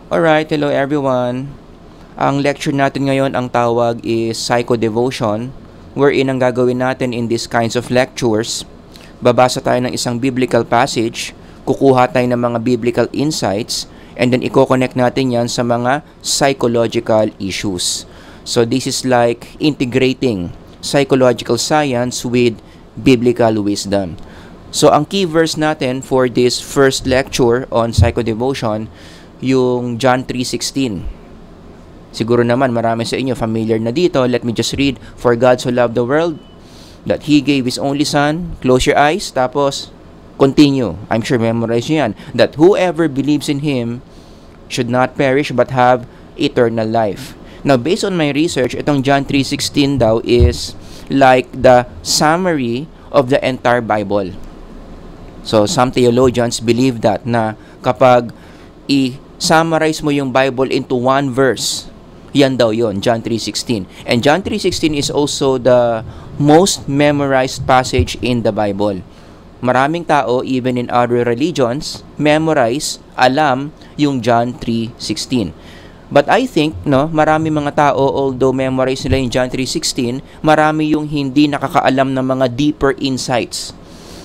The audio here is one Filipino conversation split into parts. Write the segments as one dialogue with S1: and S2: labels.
S1: Alright, hello everyone. Ang lecture natin ngayon, ang tawag is Psycho-Devotion, wherein ang gagawin natin in these kinds of lectures, babasa tayo ng isang biblical passage, kukuha tayo ng mga biblical insights, and then i-connect natin yan sa mga psychological issues. So this is like integrating psychological science with biblical wisdom. So ang key verse natin for this first lecture on Psycho-Devotion, yung John 3:16. Siguro naman marami sa inyo familiar na dito. Let me just read. For God so loved the world that He gave His only Son. Close your eyes. Tapos, continue. I'm sure memorize nyo yan. That whoever believes in Him should not perish but have eternal life. Now, based on my research, itong John 3:16 daw is like the summary of the entire Bible. So, some theologians believe that na kapag i-summarize mo yung Bible into one verse, yan daw yon, John 3:16. And John 3:16 is also the most memorized passage in the Bible. Maraming tao, even in other religions, memorize, alam yung John 3:16. But I think, marami mga tao, although memorize nila yung John 3:16, marami yung hindi nakakaalam ng mga deeper insights,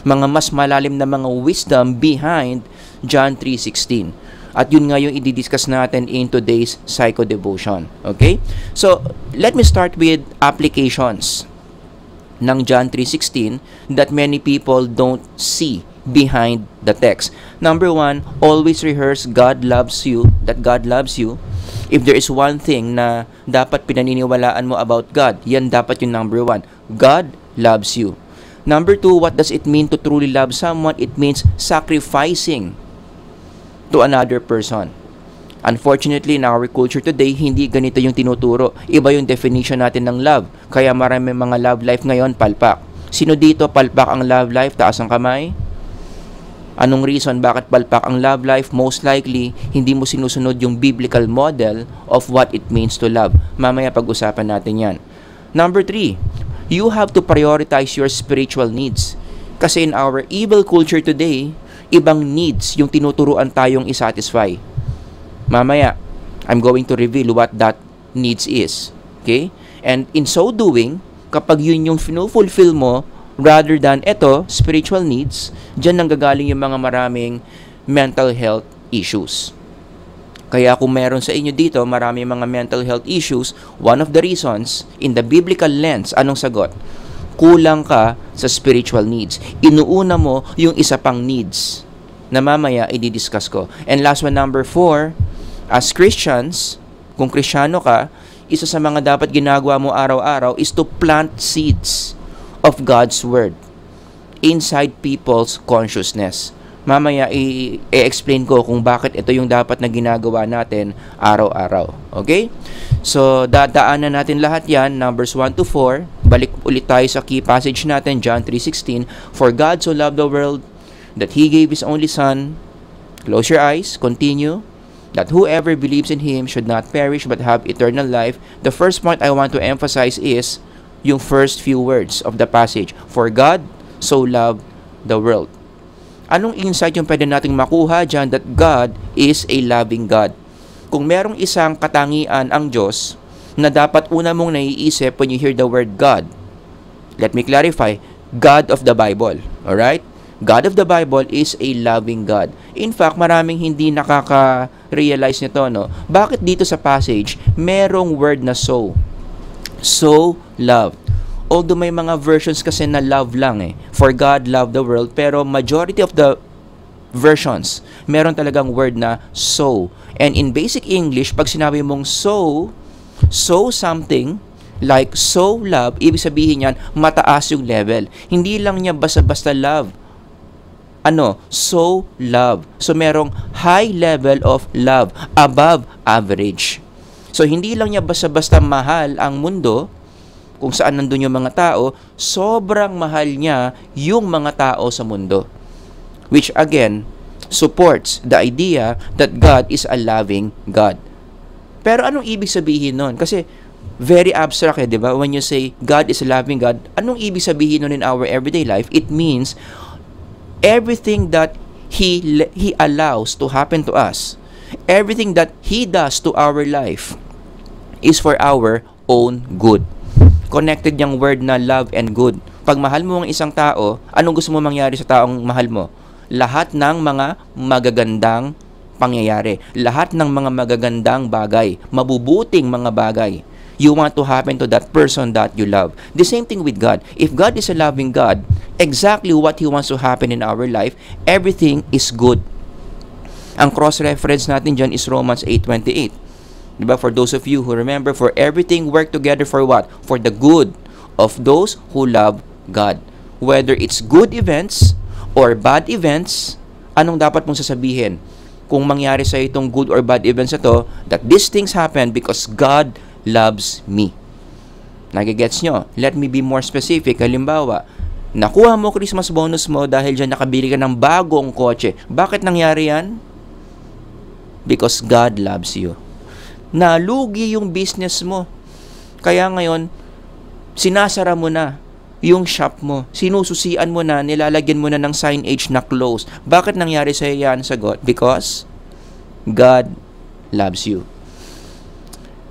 S1: mga mas malalim na mga wisdom behind John 3:16. At yun nga yung i-discuss natin in today's Psycho-Devotion. Okay? So, let me start with applications ng John 3:16 that many people don't see behind the text. Number one, always rehearse God loves you, that God loves you. If there is one thing na dapat pinaniniwalaan mo about God, yan dapat yung number one. God loves you. Number two, what does it mean to truly love someone? It means sacrificing to another person. Unfortunately, in our culture today, hindi ganito yung tinuturo. Iba yung definition natin ng love. Kaya marami mga love life ngayon, palpak. Sino dito palpak ang love life? Taas ang kamay. Anong reason bakit palpak ang love life? Most likely, hindi mo sinusunod yung biblical model of what it means to love. Mamaya pag-usapan natin yan. Number three, you have to prioritize your spiritual needs. Kasi in our evil culture today, ibang needs yung tinuturuan tayong isatisfy. Mamaya, I'm going to reveal what that needs is. Okay? And in so doing, kapag yun yung fulfill mo, rather than spiritual needs, dyan nanggagaling yung mga maraming mental health issues. Kaya kung meron sa inyo dito, maraming mga mental health issues, one of the reasons, in the biblical lens, anong sagot? Kulang ka sa spiritual needs. Inuuna mo yung isa pang needs na mamaya i-discuss ko. And last one, number 4, as Christians, kung Kristiyano ka, isa sa mga dapat ginagawa mo araw-araw is to plant seeds of God's Word inside people's consciousness. Mamaya i-explain ko kung bakit ito yung dapat na ginagawa natin araw-araw. Okay? So, dadaanan natin lahat yan, numbers 1 to 4. Balik ulit tayo sa key passage natin, John 3:16. For God so loved the world that He gave His only Son. Close your eyes, continue. That whoever believes in Him should not perish but have eternal life. The first point I want to emphasize is yung first few words of the passage. For God so loved the world. Anong insight yung pwede nating makuha dyan? That God is a loving God. Kung merong isang katangian ang Diyos na dapat una mong naiisip when you hear the word God, let me clarify, God of the Bible. Alright? God of the Bible is a loving God. In fact, maraming hindi nakaka-realize nito, Bakit dito sa passage, merong word na so? So loved. Although may mga versions kasi na love lang For God loved the world, pero majority of the versions, meron talagang word na so. And in basic English, pag sinabi mong so something, like so love, ibig sabihin yan, mataas yung level. Hindi lang niya basta-basta love. So love. So merong high level of love, above average. So hindi lang niya basta-basta mahal ang mundo, kung saan nandun yung mga tao, sobrang mahal niya yung mga tao sa mundo. Which again, supports the idea that God is a loving God. Pero anong ibig sabihin nun? Kasi very abstract di ba? When you say God is a loving God, anong ibig sabihin nun in our everyday life? It means everything that He allows to happen to us, everything that He does to our life is for our own good. Connected yung word na love and good. Pag mahal mo ang isang tao, anong gusto mo mangyari sa taong mahal mo? Lahat ng mga magagandang pangyayari. Lahat ng mga magagandang bagay. Mabubuting mga bagay. You want to happen to that person that you love. The same thing with God. If God is a loving God, exactly what He wants to happen in our life, everything is good. Ang cross-reference natin dyan is Romans 8:28. Diba? For those of you who remember, for everything work together for what? For the good of those who love God. Whether it's good events or bad events, anong dapat mong sasabihin? Kung mangyari sa itong good or bad events na to, that these things happen because God loves me. Nagigets nyo? Let me be more specific. Halimbawa, nakuha mo Christmas bonus mo dahil dyan nakabili ka ng bagong kotse. Bakit nangyari yan? Because God loves you. Nalugi yung business mo. Kaya ngayon, sinasara mo na yung shop mo. Sinususian mo na, nilalagyan mo na ng signage na close. Bakit nangyari sa yan? Sagot, because God loves you.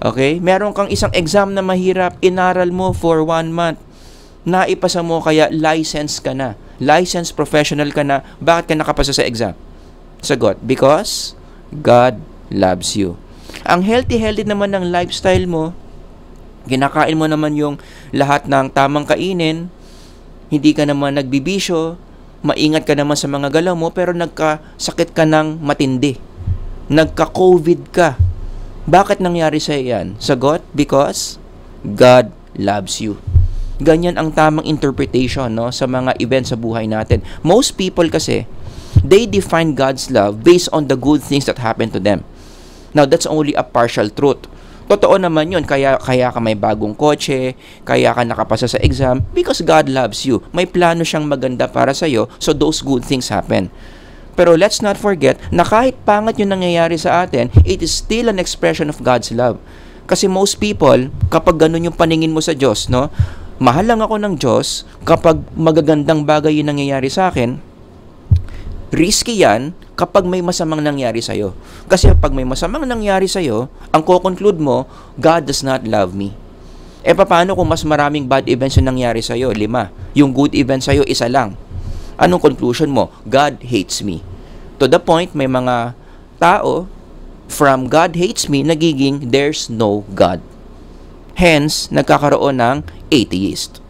S1: Okay? Meron kang isang exam na mahirap, inaral mo for 1 month. Naipasa mo, kaya license ka na. Licensed professional ka na. Bakit ka nakapasa sa exam? Sagot, because God loves you. Ang healthy naman ng lifestyle mo, kinakain mo naman yung lahat ng tamang kainin, hindi ka naman nagbibisyo, maingat ka naman sa mga galaw mo, pero nagkasakit ka ng matindi. Nagka-COVID ka. Bakit nangyari sa yan? Sagot, because God loves you. Ganyan ang tamang interpretation, no, sa mga events sa buhay natin. Most people kasi, they define God's love based on the good things that happen to them. Now, that's only a partial truth. Totoo naman yun, kaya ka may bagong kotse, kaya ka nakapasa sa exam, because God loves you. May plano siyang maganda para sa'yo, so those good things happen. Pero let's not forget na kahit pangat yung nangyayari sa atin, it is still an expression of God's love. Kasi most people, kapag ganun yung paningin mo sa Diyos, no, mahal lang ako ng Diyos, kapag magagandang bagay yung nangyayari sa akin, risky yan kapag may masamang nangyari sa'yo. Kasi pag may masamang nangyari sa'yo, ang ko-conclude mo, God does not love me. E paano kung mas maraming bad events yung nangyari sa'yo? 5. Yung good event sa'yo, 1 lang. Anong conclusion mo? God hates me. To the point, may mga tao, from God hates me, nagiging there's no God. Hence, nagkakaroon ng atheist.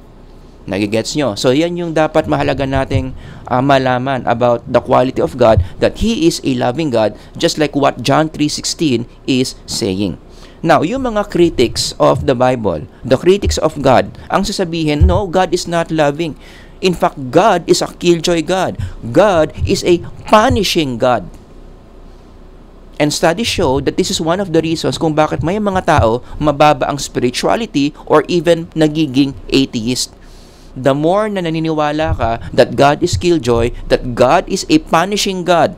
S1: Nagigets nyo? So, yan yung dapat mahalaga nating malaman about the quality of God, that He is a loving God, just like what John 3:16 is saying. Now, yung mga critics of the Bible, the critics of God, ang sasabihin, no, God is not loving. In fact, God is a killjoy God. God is a punishing God. And studies show that this is one of the reasons kung bakit may mga tao mababa ang spirituality or even nagiging atheist. The more na naniniwala ka that God is killjoy, that God is a punishing God,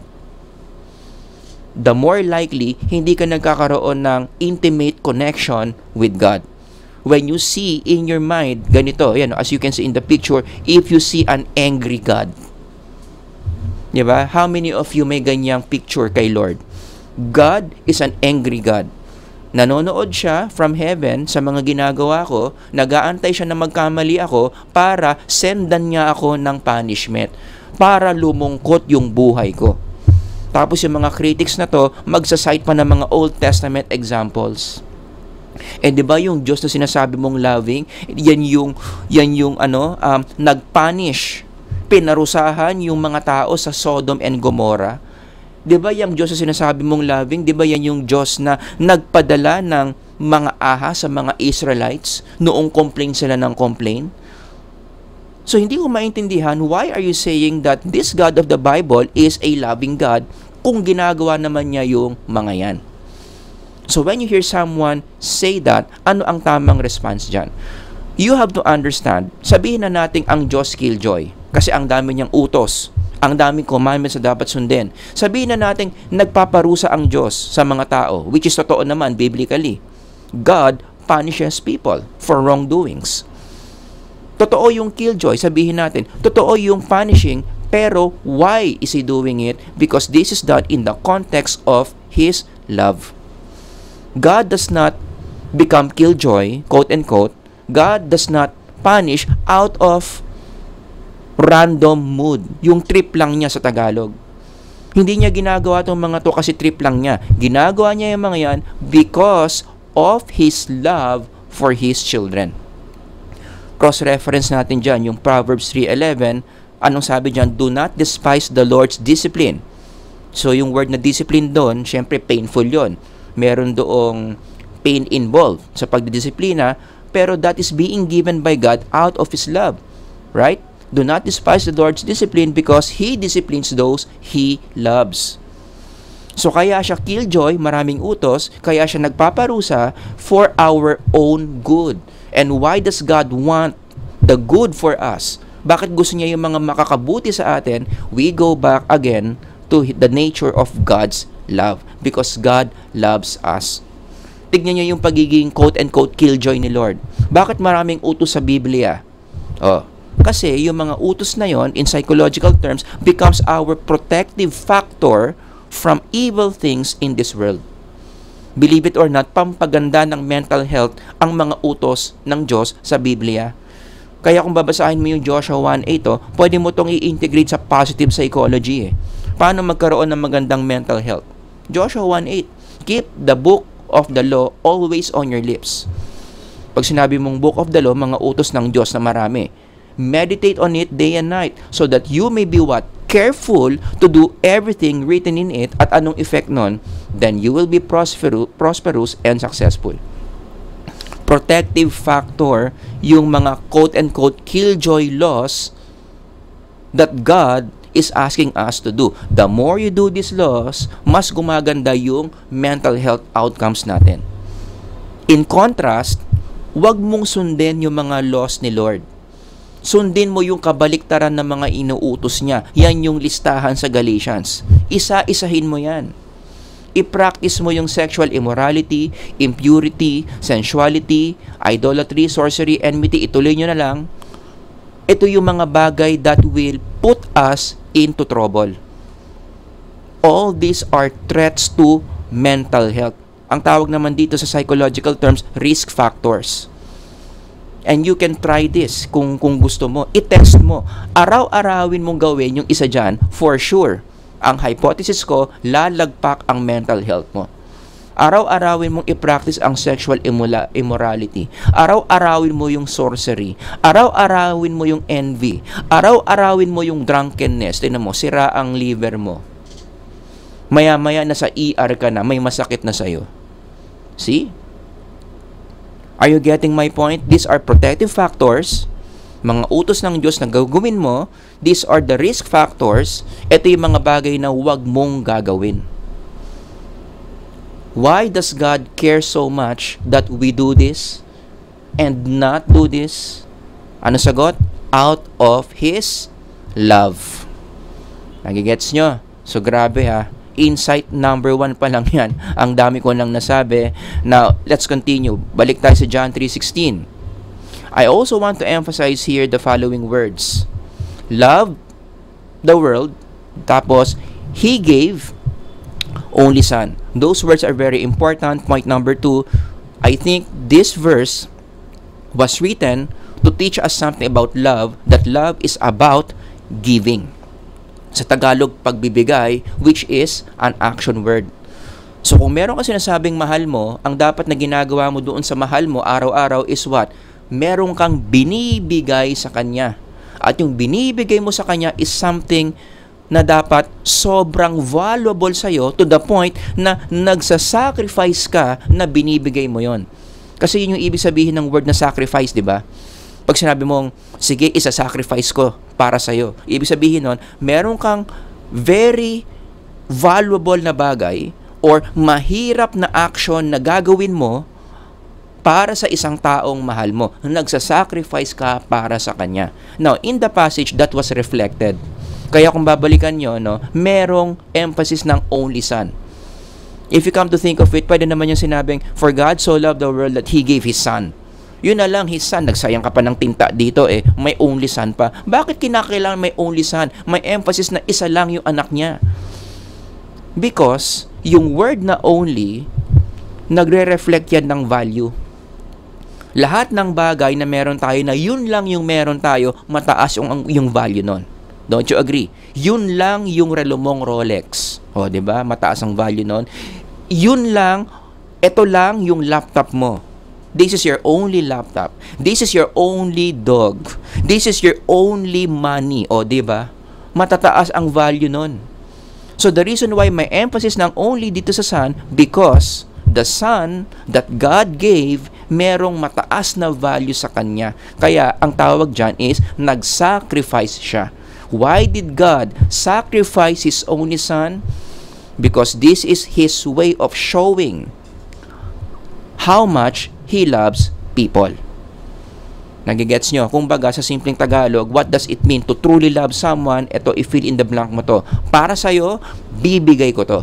S1: the more likely hindi ka nagkakaroon ng intimate connection with God. When you see in your mind, ganito, yan, as you can see in the picture, if you see an angry God. Diba? How many of you may ganyang picture kay Lord? God is an angry God. Nanonood siya from heaven sa mga ginagawa ko, nag-aantay siya na magkamali ako para sendan niya ako ng punishment, para lumungkot yung buhay ko. Tapos yung mga critics na to, magsasite pa ng mga Old Testament examples. Eh, di ba yung Diyos na sinasabi mong loving, yan yung nagpunish, pinarusahan yung mga tao sa Sodom and Gomorrah. Di ba yung Diyos na sinasabi mong loving, di ba yan yung Diyos na nagpadala ng mga ahas sa mga Israelites noong complain sila ng complain? So, hindi ko maintindihan, why are you saying that this God of the Bible is a loving God kung ginagawa naman niya yung mga yan? So, when you hear someone say that, ano ang tamang response dyan? You have to understand, sabihin na natin ang Diyos killjoy kasi ang dami niyang utos, ang daming commandments na dapat sundin. Sabihin na natin, nagpaparusa ang Diyos sa mga tao, which is totoo naman biblically. God punishes people for wrongdoings. Totoo yung killjoy, sabihin natin. Totoo yung punishing, pero why is He doing it? Because this is done in the context of His love. God does not become killjoy, quote-unquote. God does not punish out of random mood. Yung trip lang niya sa Tagalog. Hindi niya ginagawa itong mga to kasi trip lang niya. Ginagawa niya yung mga yan because of His love for His children. Cross-reference natin dyan yung Proverbs 3:11. Anong sabi dyan? Do not despise the Lord's discipline. So yung word na discipline doon, syempre painful yon. Meron doong pain involved sa pagdidisiplina, pero that is being given by God out of His love. Right? Do not despise the Lord's discipline because He disciplines those He loves. So kaya siya killjoy, maraming utos, kaya siya nagpaparusa for our own good. And why does God want the good for us? Bakit gusto niya yung mga makakabuti sa atin? We go back again to the nature of God's love. Because God loves us. Tignan niyo yung pagiging quote-unquote killjoy ni Lord. Bakit maraming utos sa Biblia? Kasi yung mga utos na yon, in psychological terms, becomes our protective factor from evil things in this world. Believe it or not, pampaganda ng mental health ang mga utos ng Diyos sa Biblia. Kaya kung babasahin mo yung Joshua 1:8, pwede mo itong i-integrate sa positive psychology. Paano magkaroon ng magandang mental health? Joshua 1:8, keep the book of the law always on your lips. Pag sinabi mong book of the law, mga utos ng Diyos na marami. Meditate on it day and night so that you may be what? Careful to do everything written in it. At anong effect nun? Then you will be prosperous and successful. Protective factor yung mga quote-unquote killjoy laws that God is asking us to do. The more you do these laws, mas gumaganda yung mental health outcomes natin. In contrast, wag mong sundin yung mga laws ni Lord. Sundin mo yung kabaliktaran ng mga inuutos niya. Yan yung listahan sa Galatians. Isa-isahin mo yan. I-practice mo yung sexual immorality, impurity, sensuality, idolatry, sorcery, enmity. Ituloy nyo na lang. Ito yung mga bagay that will put us into trouble. All these are threats to mental health. Ang tawag naman dito sa psychological terms, risk factors. And you can try this kung gusto mo. I-test mo. Araw-arawin mong gawin yung isa dyan, for sure. Ang hypothesis ko, lalagpak ang mental health mo. Araw-arawin mong i-practice ang sexual immorality. Araw-arawin mo yung sorcery. Araw-arawin mo yung envy. Araw-arawin mo yung drunkenness. Tingnan mo, sira ang liver mo. Maya-maya na sa ER ka na, may masakit na sa'yo. See? Are you getting my point? These are protective factors. Mga utos ng Diyos na gagawin mo. These are the risk factors. Ito yung mga bagay na huwag mong gagawin. Why does God care so much that we do this and not do this? Ano sagot? Out of His love. Nagigets nyo? So grabe ha. Insight number 1 pa lang yan. Ang dami ko lang nasabi. Now, let's continue. Balik tayo sa John 3:16. I also want to emphasize here the following words. Love the world. Tapos, He gave only Son. Those words are very important. Point number 2, I think this verse was written to teach us something about love, that love is about giving. Sa Tagalog, pagbibigay, which is an action word. So kung meron ka sinasabing mahal mo, ang dapat na ginagawa mo doon sa mahal mo araw-araw is what? Meron kang binibigay sa kanya. At yung binibigay mo sa kanya is something na dapat sobrang valuable sa'yo to the point na nagsasacrifice ka na binibigay mo yon. Kasi yun yung ibig sabihin ng word na sacrifice, di ba? Pag sinabi mong, sige, isa-sacrifice ko para sa'yo. Ibig sabihin nun, meron kang very valuable na bagay or mahirap na action na gagawin mo para sa isang taong mahal mo. Nagsasacrifice ka para sa kanya. Now, in the passage, that was reflected. Kaya kung babalikan nyo, no, merong emphasis ng only Son. If you come to think of it, pwede naman yung sinabing, for God so loved the world that He gave His Son. Yun na lang, His Son. Nagsayang ka pa ng tinta dito may only Son pa. Bakit kinakailangan may only Son? May emphasis na isa lang yung anak niya. Because yung word na only, nagre-reflect yan ng value. Lahat ng bagay na meron tayo na yun lang yung meron tayo, mataas yung value nun. Don't you agree? Yun lang yung relo mong Rolex. O, diba? Mataas ang value nun. Yun lang, ito lang yung laptop mo. This is your only laptop. This is your only dog. This is your only money. O, diba? Matataas ang value nun. So, the reason why may emphasis ng only dito sa sun, because the son that God gave, merong mataas na value sa kanya. Kaya, ang tawag dyan is, nag-sacrifice siya. Why did God sacrifice His only son? Because this is His way of showing how much He loves people. Nagigets nyo? Kung baga sa simpleng Tagalog, what does it mean to truly love someone? Ito, i-fill in the blank mo to. Para sa'yo, bibigay ko to.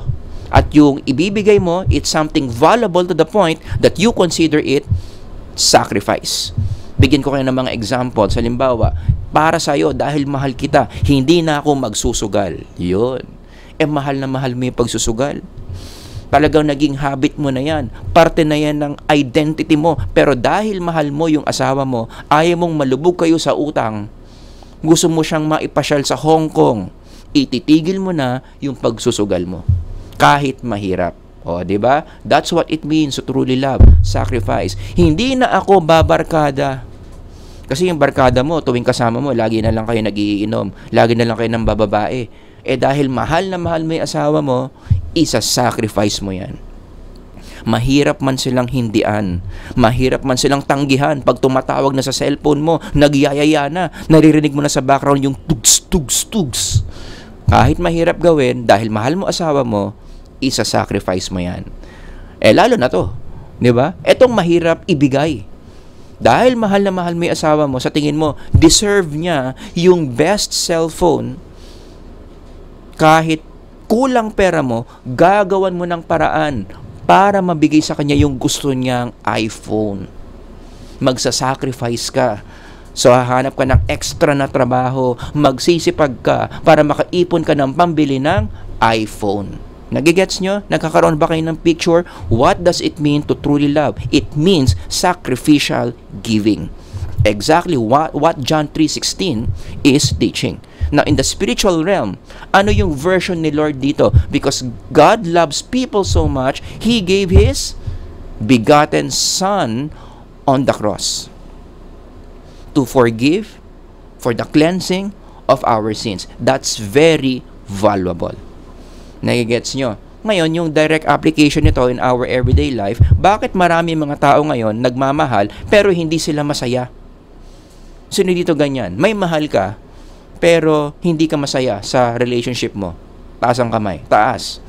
S1: At yung ibibigay mo, it's something valuable to the point that you consider it sacrifice. Bigyan ko kayo ng mga example. Halimbawa, para sa'yo, dahil mahal kita, hindi na ako magsusugal. Yun. Mahal na mahal mo yung pagsusugal. Talagang naging habit mo na yan. Parte na yan ng identity mo. Pero dahil mahal mo yung asawa mo, ayaw mong malubog kayo sa utang, gusto mo siyang maipasyal sa Hong Kong, ititigil mo na yung pagsusugal mo. Kahit mahirap. O, di ba? That's what it means to truly love. Sacrifice. Hindi na ako babarkada. Kasi yung barkada mo, tuwing kasama mo, lagi na lang kayo nagiinom. Lagi na lang kayo ng bababae. Dahil mahal na mahal mo yung asawa mo, isa-sacrifice mo yan. Mahirap man silang hindian. Mahirap man silang tanggihan. Pag tumatawag na sa cellphone mo, nagyayaya na. Naririnig mo na sa background yung tugs, tugs, tugs. Kahit mahirap gawin, dahil mahal mo asawa mo, isa-sacrifice mo yan. Lalo na to. Di ba? Etong mahirap ibigay. Dahil mahal na mahal mo yung asawa mo, sa tingin mo, deserve niya yung best cellphone. Kahit kulang pera mo, gagawan mo ng paraan para mabigay sa kanya yung gusto niyang iPhone. Magsasacrifice ka. So, hahanap ka ng extra na trabaho, magsisipag ka para makaipon ka ng pambili ng iPhone. Nagigets nyo? Nagkakaroon ba kayo ng picture? What does it mean to truly love? It means sacrificial giving. Exactly what John 3:16 is teaching. Now, in the spiritual realm, ano yung version ni Lord dito? Because God loves people so much, He gave His begotten Son on the cross to forgive for the cleansing of our sins. That's very valuable. Nagigets nyo? Ngayon, yung direct application nito in our everyday life, bakit marami mga tao ngayon nagmamahal pero hindi sila masaya? Sino dito ganyan? May mahal ka, pero hindi ka masaya sa relationship mo. Taas ang kamay. Taas.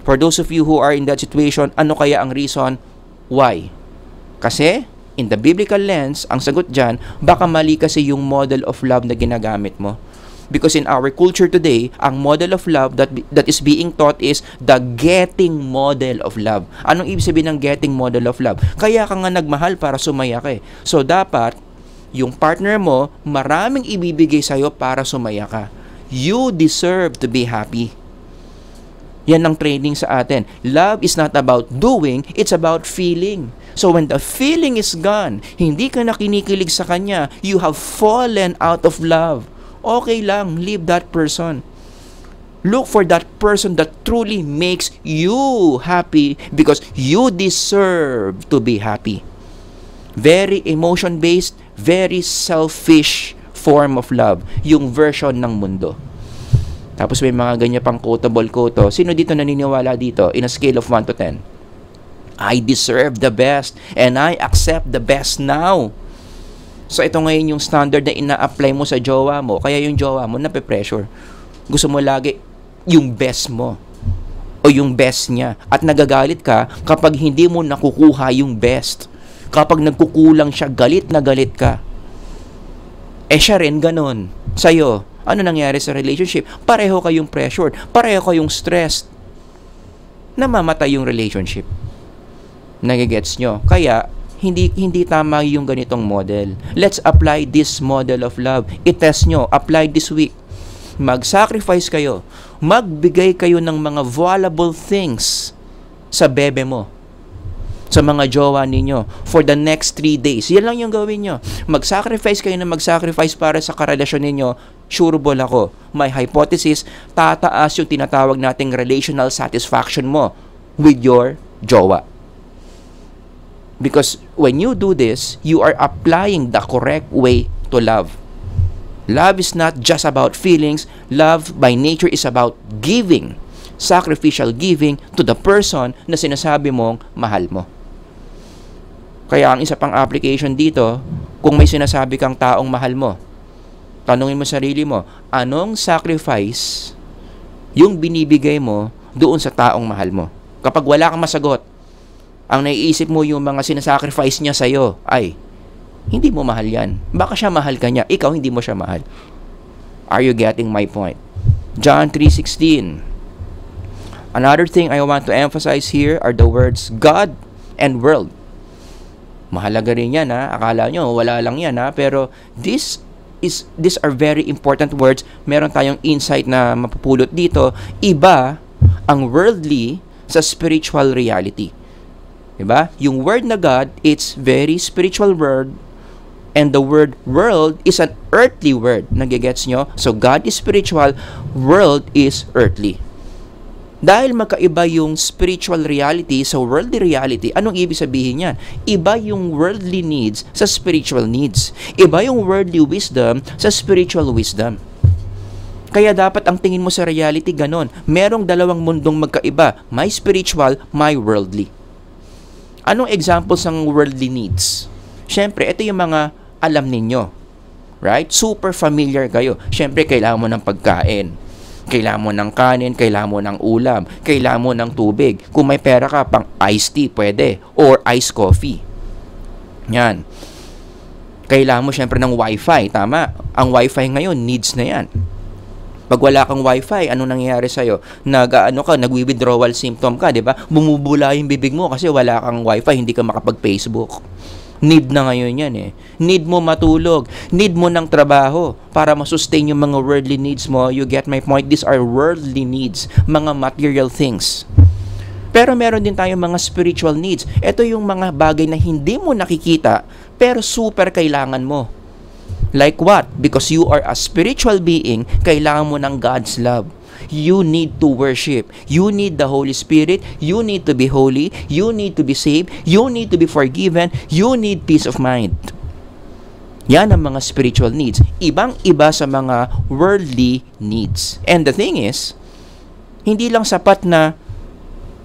S1: For those of you who are in that situation, ano kaya ang reason? Why? Kasi, in the biblical lens, ang sagot dyan, baka mali kasi yung model of love na ginagamit mo. Because in our culture today, ang model of love that is being taught is the getting model of love. Anong ibig sabihin ng getting model of love? Kaya ka nga nagmahal para sumaya ka eh. So, dapat, yung partner mo, maraming ibibigay sa'yo para sumaya ka. You deserve to be happy. Yan ang training sa atin. Love is not about doing, it's about feeling. So when the feeling is gone, hindi ka na kinikilig sa kanya, you have fallen out of love. Okay lang, leave that person. Look for that person that truly makes you happy because you deserve to be happy. Very emotion-based, very selfish form of love. Yung version ng mundo. Tapos may mga ganyan pang quotable quote. Sino dito naniniwala dito in a scale of 1 to 10? I deserve the best and I accept the best now. So ito ngayon yung standard na ina-apply mo sa jowa mo. Kaya yung jowa mo nape-pressure. Gusto mo lagi yung best mo o yung best niya. At nagagalit ka kapag hindi mo nakukuha yung best. Kapag nagkukulang siya, galit na galit ka. Siya rin ganun. Sa'yo, ano nangyari sa relationship? Pareho kayong pressured. Pareho kayong stressed. Namamatay yung relationship. Nagigets nyo? Kaya, hindi tama yung ganitong model. Let's apply this model of love. I-test nyo. Apply this week. Mag-sacrifice kayo. Magbigay kayo ng mga valuable things sa bebe mo, sa mga jowa ninyo, for the next 3 days. Yan lang yung gawin nyo. Mag-sacrifice kayo na mag-sacrifice para sa karelasyon ninyo. Sureball ako, my hypothesis, tataas yung tinatawag nating relational satisfaction mo with your jowa. Because when you do this, you are applying the correct way to love. Love is not just about feelings. Love by nature is about giving. Sacrificial giving to the person na sinasabi mong mahal mo. Kaya ang isa pang application dito, kung may sinasabi kang taong mahal mo, tanungin mo sarili mo, anong sacrifice yung binibigay mo doon sa taong mahal mo? Kapag wala kang masagot, ang naiisip mo yung mga sinasacrifice niya sa'yo ay, hindi mo mahal yan. Baka siya mahal ka niya, ikaw hindi mo siya mahal. Are you getting my point? John 3:16. Another thing I want to emphasize here are the words God and world. Mahalaga rin yan, ha? Akala nyo, wala lang yan, ha? Pero these are very important words. Meron tayong insight na mapupulot dito. Iba ang worldly sa spiritual reality. Diba? Yung word na God, it's very spiritual word. And the word world is an earthly word. Nagigets nyo? So God is spiritual, world is earthly. Dahil magkaiba yung spiritual reality sa worldly reality, anong ibig sabihin yan? Iba yung worldly needs sa spiritual needs. Iba yung worldly wisdom sa spiritual wisdom. Kaya dapat ang tingin mo sa reality ganon. Merong dalawang mundong magkaiba. My spiritual, my worldly. Anong examples ng worldly needs? Siyempre, ito yung mga alam ninyo. Right? Super familiar kayo. Siyempre, kailangan mo ng pagkain. Kailangan mo ng kanin, kailangan mo ng ulam, kailangan mo ng tubig. Kung may pera ka, pang iced tea, pwede. Or iced coffee. Yan. Kailangan mo siyempre ng wifi, tama? Ang wifi ngayon, needs na yan. Pag wala kang wifi, anong nangyayari sa'yo? Nag-withdrawal symptom ka, di ba? Bumubula yung bibig mo kasi wala kang wifi, hindi ka makapag-Facebook. Need na ngayon yan eh. Need mo matulog. Need mo ng trabaho para masustain yung mga worldly needs mo. You get my point? These are worldly needs. Mga material things. Pero meron din tayong mga spiritual needs. Ito yung mga bagay na hindi mo nakikita pero super kailangan mo. Like what? Because you are a spiritual being, kailangan mo ng God's love. You need to worship. You need the Holy Spirit. You need to be holy. You need to be saved. You need to be forgiven. You need peace of mind. Yan ang mga spiritual needs. Ibang-iba sa mga worldly needs. And the thing is, hindi lang sapat na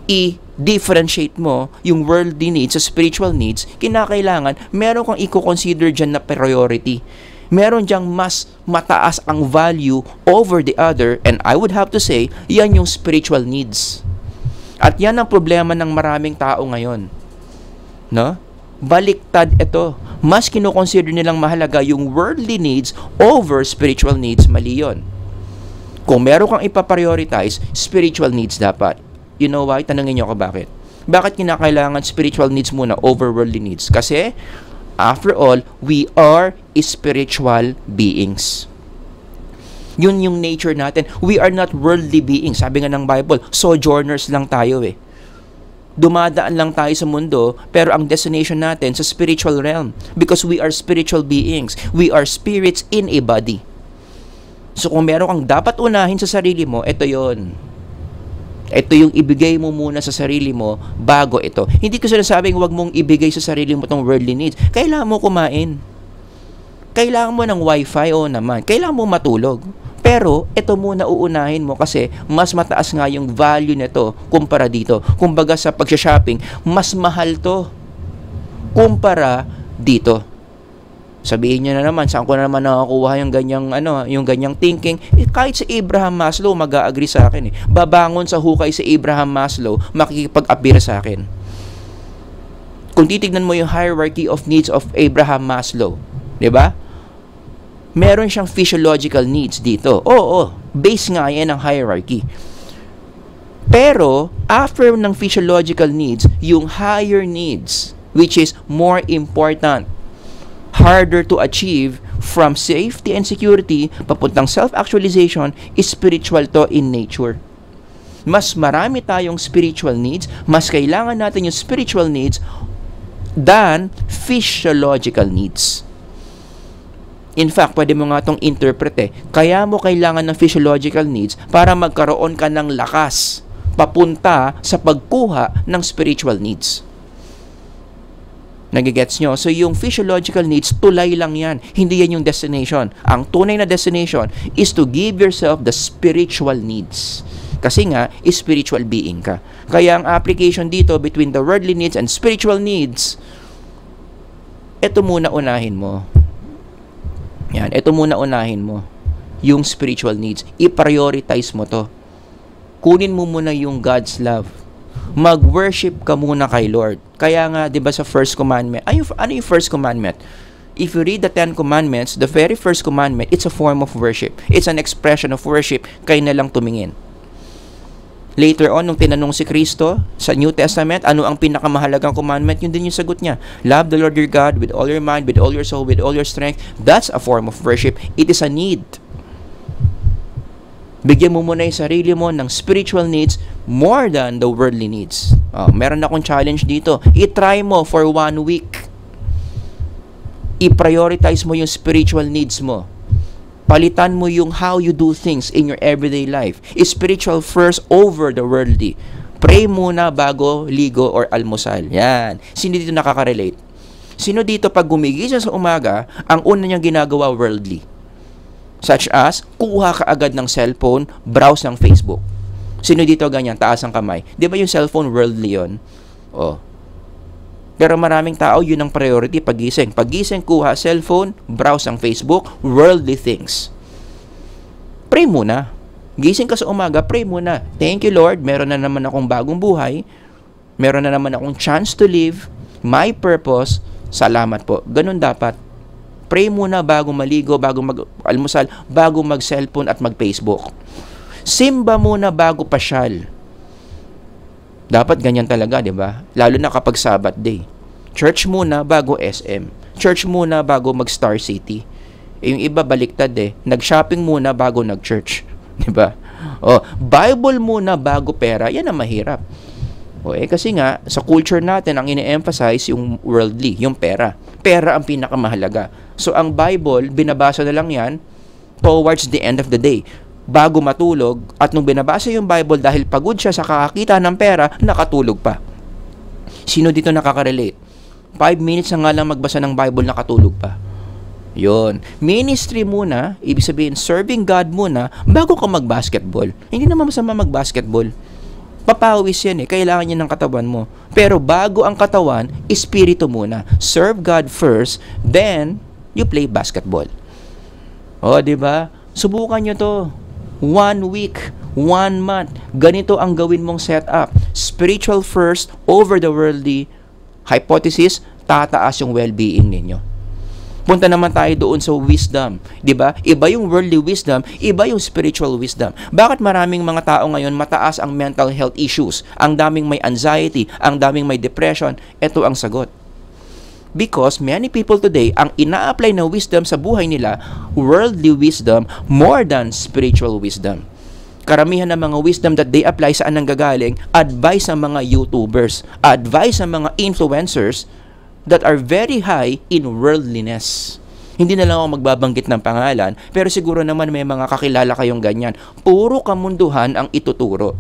S1: i-differentiate mo yung worldly needs sa spiritual needs. Kinakailangan, meron kang i-consider dyan na priority. Meron diyang mas mataas ang value over the other, and I would have to say, yan yung spiritual needs. At yan ang problema ng maraming tao ngayon. No? Baliktad ito. Mas kinoconsider nilang mahalaga yung worldly needs over spiritual needs. Mali yun. Kung meron kang ipaprioritize, spiritual needs dapat. You know why? Tanungin nyo ako bakit. Bakit kinakailangan spiritual needs muna over worldly needs? Kasi, after all, we are spiritual beings. Yun yung nature natin. We are not worldly beings. Sabi nga ng Bible, sojourners lang tayo eh. Dumadaan lang tayo sa mundo, pero ang destination natin sa spiritual realm. Because we are spiritual beings. We are spirits in a body. So kung meron kang dapat unahin sa sarili mo, ito yon. Ito yung ibigay mo muna sa sarili mo bago ito. Hindi ko sinasabing huwag mong ibigay sa sarili mo itong worldly needs. Kailangan mo kumain. Kailangan mo ng wifi, o naman. Kailangan mo matulog. Pero ito muna uunahin mo kasi mas mataas nga yung value nito kumpara dito. Kumbaga sa pag-shopping, mas mahal to kumpara dito. Sabihin niyo na naman, saan ko na naman nakakuha yung ganyang thinking? Kahit si Abraham Maslow mag-a-agree sa akin eh. Babangon sa hukay si Abraham Maslow, makikipag-appear sa akin. Kung titignan mo yung hierarchy of needs of Abraham Maslow, 'di ba? Meron siyang physiological needs dito. Oo, base nga yan ang hierarchy. Pero after ng physiological needs, yung higher needs, which is more important, harder to achieve, From safety and security, papuntang self-actualization, spiritual to in nature. Mas marami tayong spiritual needs, mas kailangan natin yung spiritual needs than physiological needs. In fact, pwede mo nga itong interpret kaya mo kailangan ng physiological needs para magkaroon ka ng lakas papunta sa pagkuha ng spiritual needs. Nagigets nyo? So yung physiological needs, tulay lang yan. Hindi yan yung destination. Ang tunay na destination is to give yourself the spiritual needs. Kasi nga, spiritual being ka. Kaya ang application dito between the worldly needs and spiritual needs, ito muna unahin mo. Yan, ito muna unahin mo. Yung spiritual needs. I-prioritize mo to. Kunin mo muna yung God's love. Mag-worship ka muna kay Lord. Kaya nga, di ba sa first commandment, ano yung first commandment? If you read the 10 commandments, the very first commandment, it's a form of worship. It's an expression of worship. Kaya na lang tumingin. Later on, nung tinanong si Kristo sa New Testament, ano ang pinakamahalagang commandment, yun din yung sagot niya. Love the Lord your God with all your mind, with all your soul, with all your strength. That's a form of worship. It is a need. Bigyan mo muna yung sarili mo ng spiritual needs more than the worldly needs. Meron akong challenge dito. I-try mo for 1 week. I-prioritize mo yung spiritual needs mo. Palitan mo yung how you do things in your everyday life. Spiritual first over the worldly. Pray muna bago ligo or almusal. Yan. Sino dito nakaka-relate? Sino dito pag gumigising sa umaga, ang una niyang ginagawa worldly? Such as, kuha ka agad ng cellphone, browse ng Facebook. Sino dito ganyan? Taas ang kamay. Di ba yung cellphone worldly yun? Pero maraming tao, yun ang priority pagising. Pagising, kuha cellphone, browse ang Facebook, worldly things. Pray muna. Gising ka sa umaga, pray muna. Thank you Lord, meron na naman akong bagong buhay. Meron na naman akong chance to live. My purpose, salamat po. Ganun dapat. Pray muna bago maligo, bago mag-almusal, bago mag-cellphone at mag-Facebook. Simba muna bago pasyal. Dapat ganyan talaga, di ba? Lalo na kapag Sabbath day. Church muna bago SM. Church muna bago mag-Star City. Yung iba baliktad Nag-shopping muna bago nag-church. Di ba? Bible muna bago pera. Yan ang mahirap. Kasi nga, sa culture natin, ang ine-emphasize yung worldly, yung pera. Pera ang pinakamahalaga. So, ang Bible, binabasa na lang yan towards the end of the day. Bago matulog, at nung binabasa yung Bible dahil pagod siya sa kakakita ng pera, nakatulog pa. Sino dito nakaka-relate? 5 minutes na nga lang magbasa ng Bible, nakatulog pa. Yun. Ministry muna, ibig sabihin, serving God muna, bago ka mag-basketball. Hindi naman masama mag-basketball. Papawis yan kailangan yan ng katawan mo. Pero bago ang katawan, espiritu muna. Serve God first, then, you play basketball. Diba? Subukan nyo to. 1 week, 1 month. Ganito ang gawin mong setup. Spiritual first over the worldly. Hypothesis, tataas yung well-being ninyo. Punta naman tayo doon sa wisdom. Diba? Iba yung worldly wisdom, iba yung spiritual wisdom. Bakit maraming mga tao ngayon mataas ang mental health issues? Ang daming may anxiety, ang daming may depression. Ito ang sagot. Because many people today, ang ina-apply na wisdom sa buhay nila, worldly wisdom more than spiritual wisdom. Karamihan ng mga wisdom that they apply saan nanggagaling? Advice ng mga YouTubers, advice ng mga influencers that are very high in worldliness. Hindi na lang ako magbabanggit ng pangalan, pero siguro naman may mga kakilala kayong ganyan. Puro kamunduhan ang ituturo.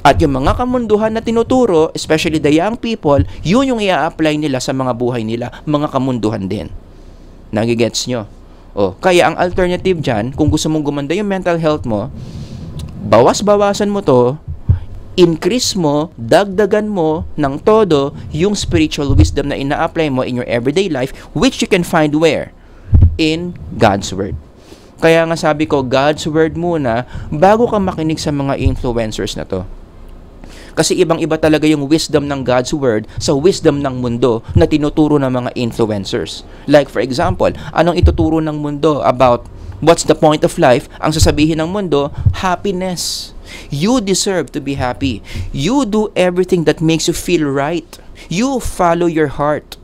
S1: At yung mga kamunduhan na tinuturo, especially the young people, yun yung i-apply nila sa mga buhay nila, mga kamunduhan din. Nagigets nyo? Kaya ang alternative dyan, kung gusto mong gumanda yung mental health mo, bawas-bawasan mo to, increase mo, dagdagan mo ng todo yung spiritual wisdom na ina-apply mo in your everyday life, which you can find where? In God's Word. Kaya nga sabi ko, God's Word muna, bago ka makinig sa mga influencers na to. Kasi ibang-iba talaga yung wisdom ng God's Word sa wisdom ng mundo na tinuturo ng mga influencers. Like for example, anong ituturo ng mundo about what's the point of life? Ang sasabihin ng mundo, happiness. You deserve to be happy. You do everything that makes you feel right. You follow your heart.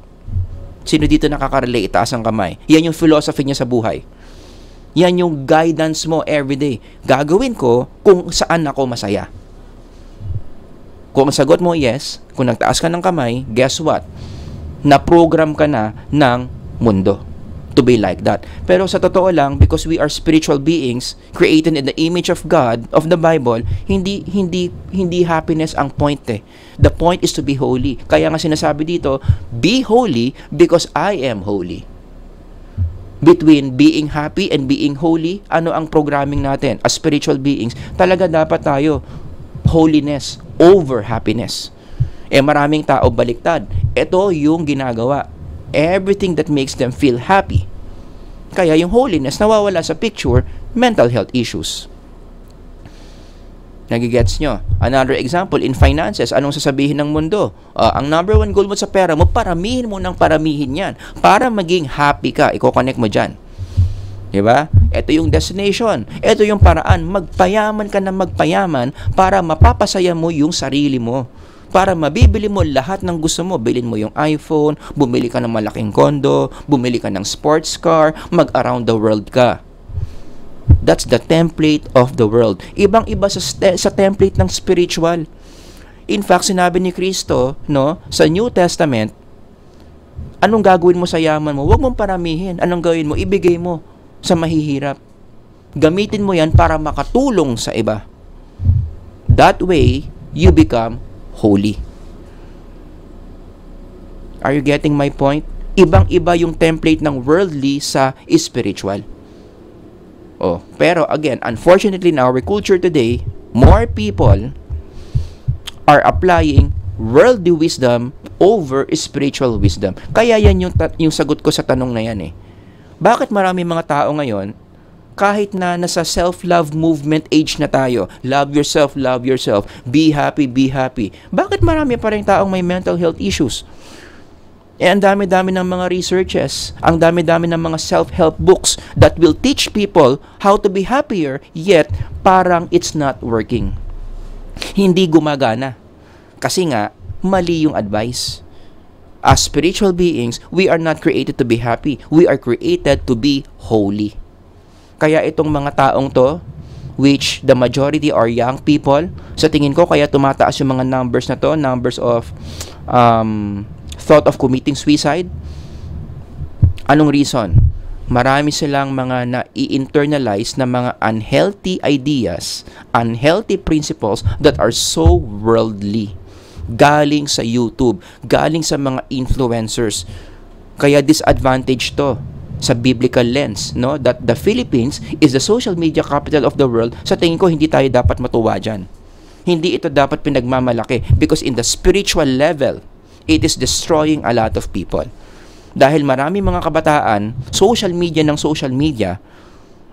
S1: Sino dito nakaka-relate? Taas ang kamay. Yan yung philosophy niya sa buhay. Yan yung guidance mo everyday. Gagawin ko kung saan ako masaya. Kung ang sagot mo yes, kung nagtaas ka ng kamay, guess what? Na-program ka na ng mundo to be like that. Pero sa totoo lang, because we are spiritual beings created in the image of God, of the Bible, hindi happiness ang point eh. The point is to be holy. Kaya nga sinasabi dito, be holy because I am holy. Between being happy and being holy, ano ang programming natin as spiritual beings? Talaga dapat tayo holiness over happiness. Maraming tao baliktad. Ito yung ginagawa. Everything that makes them feel happy. Kaya yung holiness nawawala sa picture, mental health issues. Nagigets nyo? Another example, in finances, anong sasabihin ng mundo? Ang number one goal mo sa pera mo, paramihin mo ng paramihin yan. Para maging happy ka, i-connect mo dyan. Diba? Ito yung destination. Ito yung paraan. Magpayaman ka na magpayaman para mapapasaya mo yung sarili mo. Para mabibili mo lahat ng gusto mo. Bilhin mo yung iPhone, bumili ka ng malaking kondo, bumili ka ng sports car, mag-around the world ka. That's the template of the world. Ibang-iba sa template ng spiritual. In fact, sinabi ni Kristo, no, sa New Testament, anong gagawin mo sa yaman mo? Huwag mong paramihin. Anong gawin mo? Ibigay mo sa mahihirap. Gamitin mo yan para makatulong sa iba. That way, you become holy. Are you getting my point? Ibang-iba yung template ng worldly sa spiritual. Pero again, unfortunately in our culture today, more people are applying worldly wisdom over spiritual wisdom. Kaya yan yung sagot ko sa tanong na yan eh. Bakit marami mga tao ngayon, kahit na nasa self-love movement age na tayo, love yourself, be happy, be happy. Bakit marami pa rin taong may mental health issues? Ang dami-dami ng mga researches, ang dami-dami ng mga self-help books that will teach people how to be happier, yet parang it's not working. Hindi gumagana. Kasi nga, mali yung advice. As spiritual beings, we are not created to be happy. We are created to be holy. Kaya itong mga taong to, which the majority are young people, sa tingin ko kaya tumataas yung mga numbers na to, numbers of thought of committing suicide. Anong reason? Marami silang mga na-i-internalize na mga unhealthy ideas, unhealthy principles that are so worldly. Galing sa YouTube, galing sa mga influencers. Kaya disadvantage to sa biblical lens, no? That the Philippines is the social media capital of the world. Sa tingin ko, hindi tayo dapat matuwa dyan. Hindi ito dapat pinagmamalaki because in the spiritual level, it is destroying a lot of people. Dahil marami mga kabataan, social media ng social media,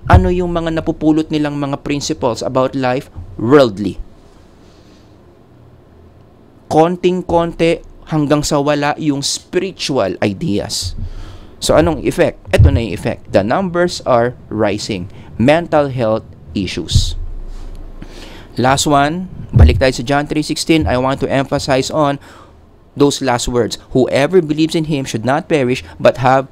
S1: ano yung mga napupulot nilang mga principles about life? Worldly. Konting-konti hanggang sa wala yung spiritual ideas. So, anong effect? Ito na yung effect. The numbers are rising. Mental health issues. Last one, balik tayo sa John 3:16. I want to emphasize on those last words. Whoever believes in Him should not perish, but have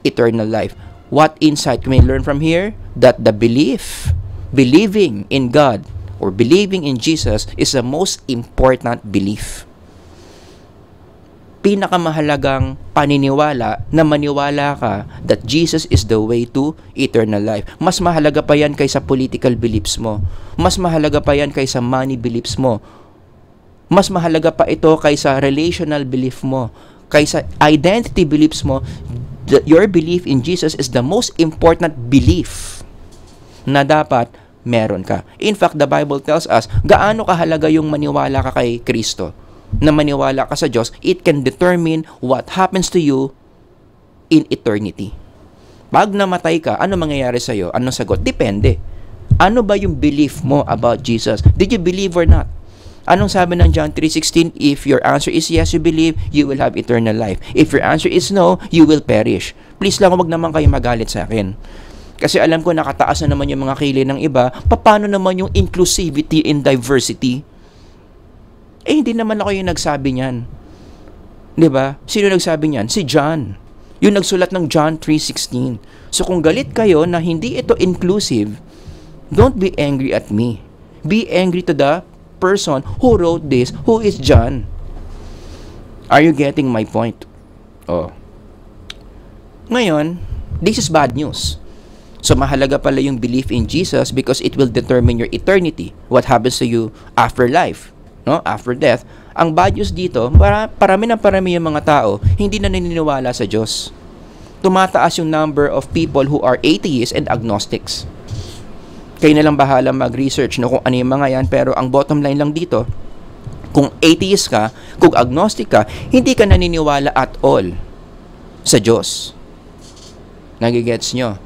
S1: eternal life. What insight can we learn from here? That the believing in God, or believing in Jesus, is the most important belief. Pinakamahalagang paniniwala na maniwala ka that Jesus is the way to eternal life. Mas mahalaga pa yan kaysa political beliefs mo. Mas mahalaga pa yan kaysa money beliefs mo. Mas mahalaga pa ito kaysa relational belief mo. Kaysa identity beliefs mo. Your belief in Jesus is the most important belief na dapat meron ka. In fact, the Bible tells us, gaano kahalaga yung maniwala ka kay Kristo. Na maniwala ka sa Diyos, it can determine what happens to you in eternity. Pag namatay ka, ano mangyayari sa'yo? Anong sagot? Depende. Ano ba yung belief mo about Jesus? Did you believe or not? Anong sabi ng John 3:16? If your answer is yes, you believe, you will have eternal life. If your answer is no, you will perish. Please lang, wag naman kayo magalit sa akin. Kasi alam ko nakataas na naman yung mga kili ng iba. Paano naman yung inclusivity and diversity? Hindi naman ako yung nagsabi niyan. 'Di ba? Sino nagsabi niyan? Si John. Yung nagsulat ng John 3:16. So kung galit kayo na hindi ito inclusive, don't be angry at me. Be angry to the person who wrote this, who is John. Are you getting my point? Oh. Ngayon, this is bad news. So mahalaga pala yung belief in Jesus because it will determine your eternity. What happens to you after life, no? After death. Ang bad news dito, parami yung mga tao hindi na naniniwala sa Diyos. Tumataas yung number of people who are atheists and agnostics. Kayo na lang bahala mag-research no, kung ano yung mga yan, pero ang bottom line lang dito, kung atheist ka, kung agnostic ka, hindi ka naniniwala at all sa Diyos. Nagigets nyo?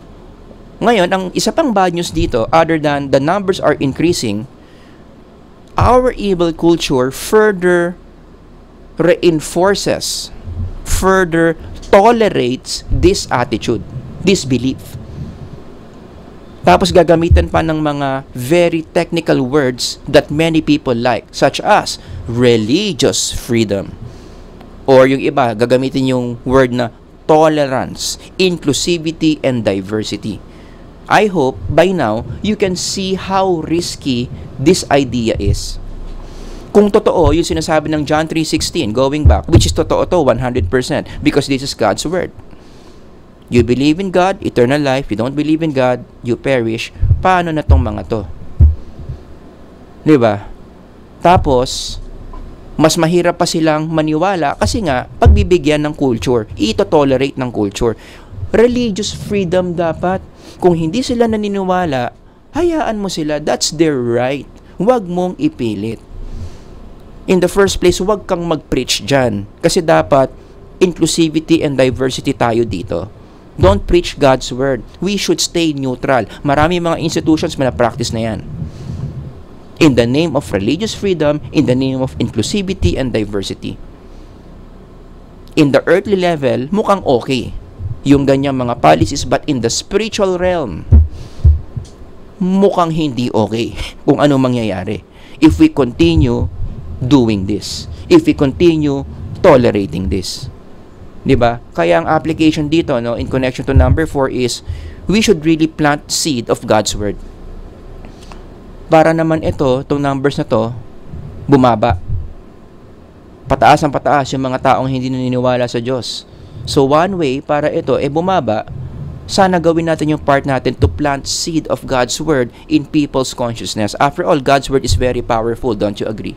S1: Ngayon, ang isa pang bad news dito, other than the numbers are increasing, our evil culture further reinforces, further tolerates this attitude, this belief. Tapos gagamitan pa ng mga very technical words that many people like, such as religious freedom. Or yung iba, gagamitin yung word na tolerance, inclusivity, and diversity. I hope by now you can see how risky this idea is. Kung totoo yung sinasabi ng John 3:16, going back, which is totoo to 100% because this is God's word. You believe in God, eternal life. You don't believe in God, you perish. Paano na tong mga to? Diba? Tapos, mas mahirap pa silang maniwala kasi nga, pagbibigyan ng culture, ito-tolerate ng culture. Religious freedom dapat. Kung hindi sila naniniwala, hayaan mo sila. That's their right. Huwag mong ipilit. In the first place, huwag kang mag-preach dyan. Kasi dapat, inclusivity and diversity tayo dito. Don't preach God's word. We should stay neutral. Marami mga institutions na practice na yan. In the name of religious freedom, in the name of inclusivity and diversity. In the earthly level, mukhang okay yung ganyang mga policies, but in the spiritual realm, mukhang hindi okay kung ano mangyayari if we continue doing this, if we continue tolerating this. Diba? Kaya ang application dito, no, in connection to number 4 is, we should really plant seed of God's word. Para naman itong numbers na to, bumaba. Pataas ang pataas yung mga taong hindi naniniwala sa Diyos. So one way para ito bumaba, sana gawin natin yung part natin to plant seed of God's word in people's consciousness. After all, God's word is very powerful, don't you agree?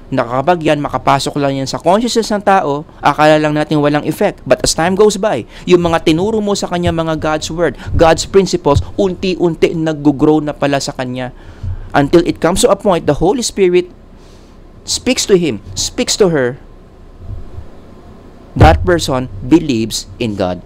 S1: Nakakapag yan, makapasok lang yan sa consciousness ng tao, akala lang natin walang effect. But as time goes by, yung mga tinuro mo sa kanya mga God's word, God's principles, unti-unti nag-grow na pala sa kanya. Until it comes to a point, the Holy Spirit speaks to him, speaks to her. That person believes in God.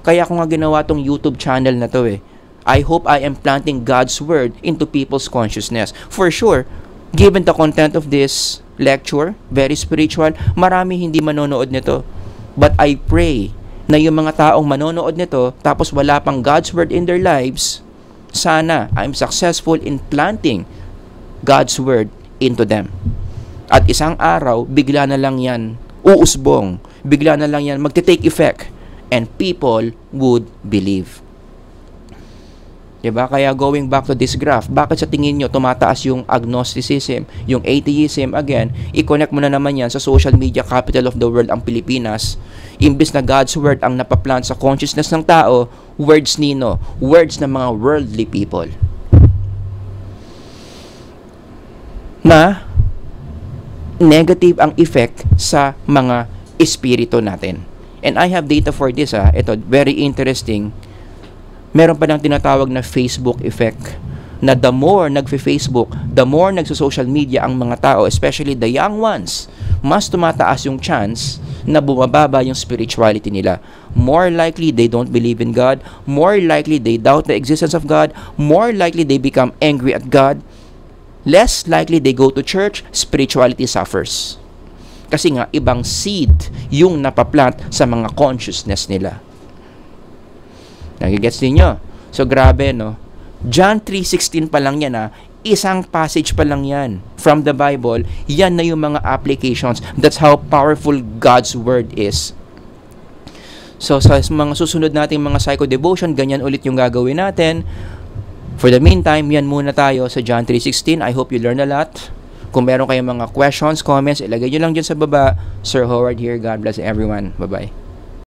S1: Kaya ko nga ginawa tong YouTube channel na to I hope I am planting God's word into people's consciousness. For sure, given the content of this lecture, very spiritual, marami hindi manonood nito. But I pray na yung mga taong manonood nito, tapos wala pang God's word in their lives, sana I'm successful in planting God's word into them. At isang araw, bigla na lang yan uusbong, bigla na lang yan magte-take effect, and people would believe. Diba? Kaya going back to this graph, bakit sa tingin nyo tumataas yung agnosticism, yung atheism? Again, i-connect mo na naman yan sa social media capital of the world, ang Pilipinas. Imbis na God's word ang napaplant sa consciousness ng tao, words nino, words ng mga worldly people. Na negative ang effect sa mga espiritu natin. And I have data for this. Ito, very interesting. Meron pa lang tinatawag na Facebook effect. Na the more nagfe-Facebook, the more nagso-social media ang mga tao, especially the young ones, mas tumataas yung chance na bumababa yung spirituality nila. More likely they don't believe in God. More likely they doubt the existence of God. More likely they become angry at God. Less likely they go to church, spirituality suffers. Kasi nga, ibang seed yung napaplant sa mga consciousness nila. Nagigets ninyo? So, grabe, no? John 3:16 pa lang yan, isang passage pa lang yan from the Bible. Yan na yung mga applications. That's how powerful God's word is. So sa mga susunod nating mga psycho-devotion, ganyan ulit yung gagawin natin. For the meantime, yan muna tayo sa John 3:16. I hope you learn a lot. Kung meron kayong mga questions, comments, ilagay nyo lang dyan sa baba. Sir Howard here. God bless everyone. Bye-bye.